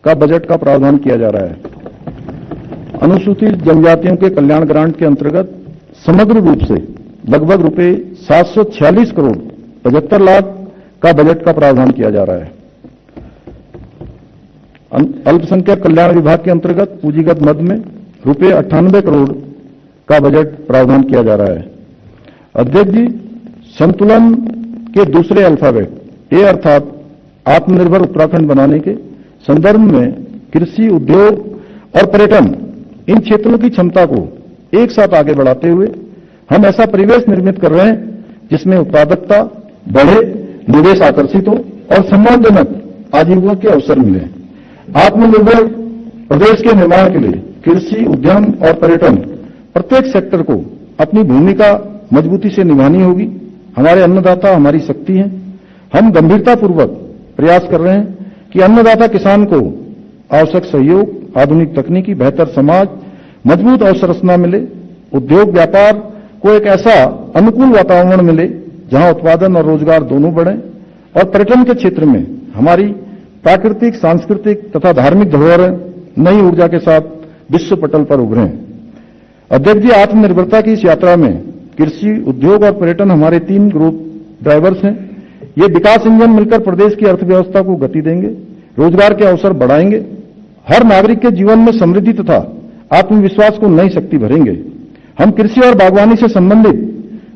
का बजट का प्रावधान किया जा रहा है। अनुसूचित जनजातियों के कल्याण ग्रांट के अंतर्गत समग्र रूप से लगभग रुपए 746 करोड़ 75 लाख का बजट का प्रावधान किया जा रहा है। अल्पसंख्यक कल्याण विभाग के अंतर्गत पूंजीगत मद में रुपए 98 करोड़ का बजट प्रावधान किया जा रहा है। अध्यक्ष जी, संतुलन के दूसरे अल्फाबेट ए अर्थात आत्मनिर्भर उत्तराखंड बनाने के संदर्भ में कृषि, उद्योग और पर्यटन इन क्षेत्रों की क्षमता को एक साथ आगे बढ़ाते हुए हम ऐसा परिवेश निर्मित कर रहे हैं जिसमें उत्पादकता बढ़े, निवेश आकर्षित हो और सम्मानजनक आजीविका के अवसर मिले। आत्मनिर्भर प्रदेश के निर्माण के लिए कृषि, उद्यम और पर्यटन प्रत्येक सेक्टर को अपनी भूमिका मजबूती से निभानी होगी। हमारे अन्नदाता हमारी शक्ति हैं। हम गंभीरतापूर्वक प्रयास कर रहे हैं कि अन्नदाता किसान को आवश्यक सहयोग, आधुनिक तकनीकी, बेहतर समाज, मजबूत अवसंरचना मिले, उद्योग व्यापार को एक ऐसा अनुकूल वातावरण मिले जहां उत्पादन और रोजगार दोनों बढ़े और पर्यटन के क्षेत्र में हमारी प्राकृतिक, सांस्कृतिक तथा धार्मिक धरोहर नई ऊर्जा के साथ विश्व पटल पर उभरे। अध्यक्ष जी, आत्मनिर्भरता की इस यात्रा में कृषि, उद्योग और पर्यटन हमारे 3 ग्रुप ड्राइवर्स हैं। ये विकास इंजन मिलकर प्रदेश की अर्थव्यवस्था को गति देंगे, रोजगार के अवसर बढ़ाएंगे, हर नागरिक के जीवन में समृद्धि तथा आत्मविश्वास को नई शक्ति भरेंगे। हम कृषि और बागवानी से संबंधित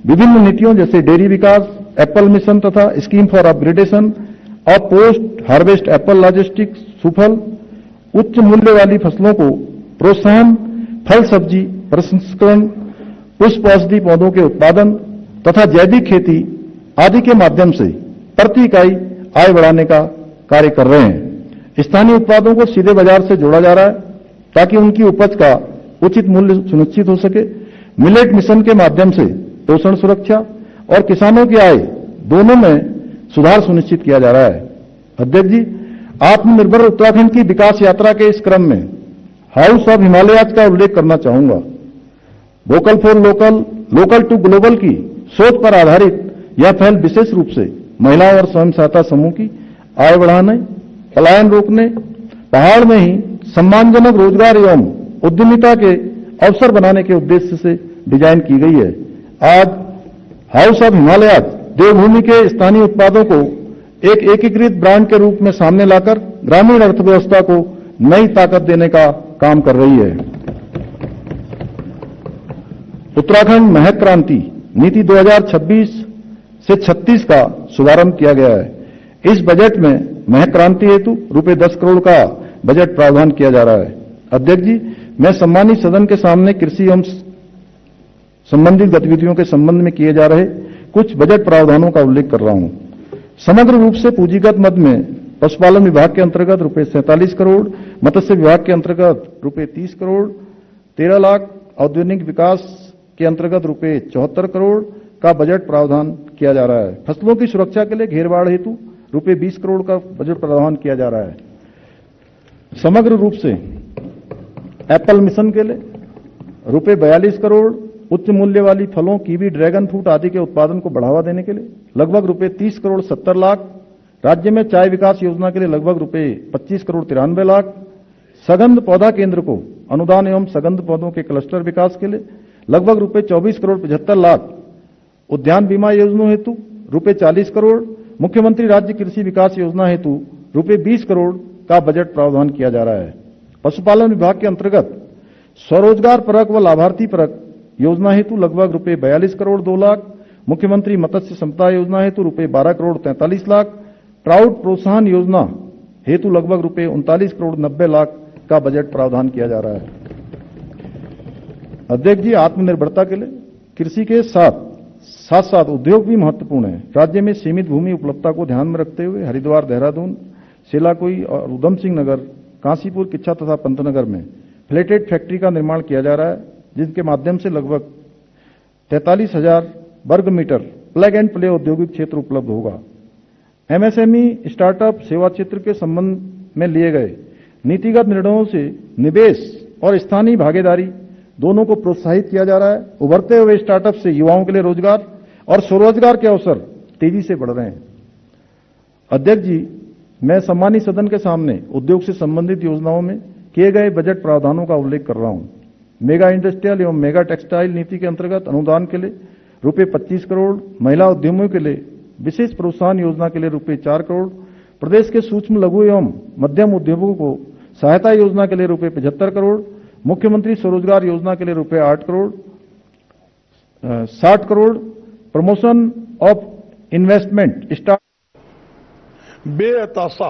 विभिन्न नीतियों जैसे डेयरी विकास, एप्पल मिशन तथा स्कीम फॉर अपग्रेडेशन और पोस्ट हार्वेस्ट एप्पल लॉजिस्टिक्स, सुफल, उच्च मूल्य वाली फसलों को प्रोत्साहन, फल सब्जी प्रसंस्करण, पुष्प औषधि पौधों के उत्पादन तथा जैविक खेती आदि के माध्यम से प्रति इकाई आय बढ़ाने का कार्य कर रहे हैं। स्थानीय उत्पादों को सीधे बाजार से जोड़ा जा रहा है ताकि उनकी उपज का उचित मूल्य सुनिश्चित हो सके। मिलेट मिशन के माध्यम से पोषण सुरक्षा और किसानों की आय दोनों में सुधार सुनिश्चित किया जा रहा है। अध्यक्ष जी, आत्मनिर्भर उत्तराखंड की विकास यात्रा के इस क्रम में हाउस ऑफ हिमालयाज का उल्लेख करना चाहूंगा। Vocal for local, local to global की सोच पर आधारित यह पहल विशेष रूप से महिलाओं और स्वयं सहायता समूह की आय बढ़ाने, पलायन रोकने, पहाड़ में ही सम्मानजनक रोजगार एवं उद्यमिता के अवसर बनाने के उद्देश्य से डिजाइन की गई है। आज हाउस ऑफ हिमालयाज देवभूमि के स्थानीय उत्पादों को एक एकीकृत ब्रांड के रूप में सामने लाकर ग्रामीण अर्थव्यवस्था को नई ताकत देने का काम कर रही है। उत्तराखंड महक क्रांति नीति 2026 से 36 का शुभारंभ किया गया है। इस बजट में महक क्रांति हेतु रुपए 10 करोड़ का बजट प्रावधान किया जा रहा है। अध्यक्ष जी, मैं सम्मानित सदन के सामने कृषि एवं संबंधित गतिविधियों के संबंध में किए जा रहे कुछ बजट प्रावधानों का उल्लेख कर रहा हूं। समग्र रूप से पूंजीगत मद में पशुपालन विभाग के अंतर्गत रुपए 47 करोड़, मत्स्य विभाग के अंतर्गत रुपए 30 करोड़, 13 लाख, औद्योगिक विकास के अंतर्गत रुपए 74 करोड़ का बजट प्रावधान किया जा रहा है। फसलों की सुरक्षा के लिए घेरबाड़ हेतु रुपए 20 करोड़ का बजट प्रावधान किया जा रहा है। समग्र रूप से एप्पल मिशन के लिए रुपए 42 करोड़, उच्च मूल्य वाली फलों, कीवी, ड्रैगन फ्रूट आदि के उत्पादन को बढ़ावा देने के लिए लगभग रुपए 30 करोड़ 70 लाख, राज्य में चाय विकास योजना के लिए लगभग रुपए 25 करोड़ 93 लाख, सगंध पौधा केंद्र को अनुदान एवं सगंध पौधों के क्लस्टर विकास के लिए लगभग रुपए 24 करोड़ 75 लाख, उद्यान बीमा योजना हेतु रुपए 40 करोड़, मुख्यमंत्री राज्य कृषि विकास योजना हेतु रुपए 20 करोड़ का बजट प्रावधान किया जा रहा है। पशुपालन विभाग के अंतर्गत स्वरोजगार परक व लाभार्थी परक योजना हेतु लगभग रुपए 42 करोड़ 2 लाख, मुख्यमंत्री मत्स्य संपदा योजना हेतु रुपए 12 करोड़ 43 लाख, ट्राउट प्रोत्साहन योजना हेतु लगभग रुपए 39 करोड़ 90 लाख का बजट प्रावधान किया जा रहा है। अध्यक्ष जी, आत्मनिर्भरता के लिए कृषि के साथ साथ उद्योग भी महत्वपूर्ण है। राज्य में सीमित भूमि उपलब्धता को ध्यान में रखते हुए हरिद्वार, देहरादून, सेलाकुई और उधम सिंह नगर, काशीपुर, किच्छा तथा पंतनगर में प्लेटेड फैक्ट्री का निर्माण किया जा रहा है, जिनके माध्यम से लगभग 43,000 वर्ग मीटर प्लग एंड प्ले औद्योगिक क्षेत्र उपलब्ध होगा। एमएसएमई, स्टार्टअप, सेवा क्षेत्र के संबंध में लिए गए नीतिगत निर्णयों से निवेश और स्थानीय भागीदारी दोनों को प्रोत्साहित किया जा रहा है। उभरते हुए स्टार्टअप से युवाओं के लिए रोजगार और स्वरोजगार के अवसर तेजी से बढ़ रहे हैं। अध्यक्ष जी, मैं सम्मानित सदन के सामने उद्योग से संबंधित योजनाओं में किए गए बजट प्रावधानों का उल्लेख कर रहा हूं। मेगा इंडस्ट्रियल एवं मेगा टेक्सटाइल नीति के अंतर्गत अनुदान के लिए रुपए 25 करोड़, महिला उद्यमियों के लिए विशेष प्रोत्साहन योजना के लिए रुपए 4 करोड़, प्रदेश के सूक्ष्म लघु एवं मध्यम उद्योगों को सहायता योजना के लिए रुपए 75 करोड़, मुख्यमंत्री स्वरोजगार योजना के लिए रुपए 8 crore, 60 crore, promotion of investment start बेअताशा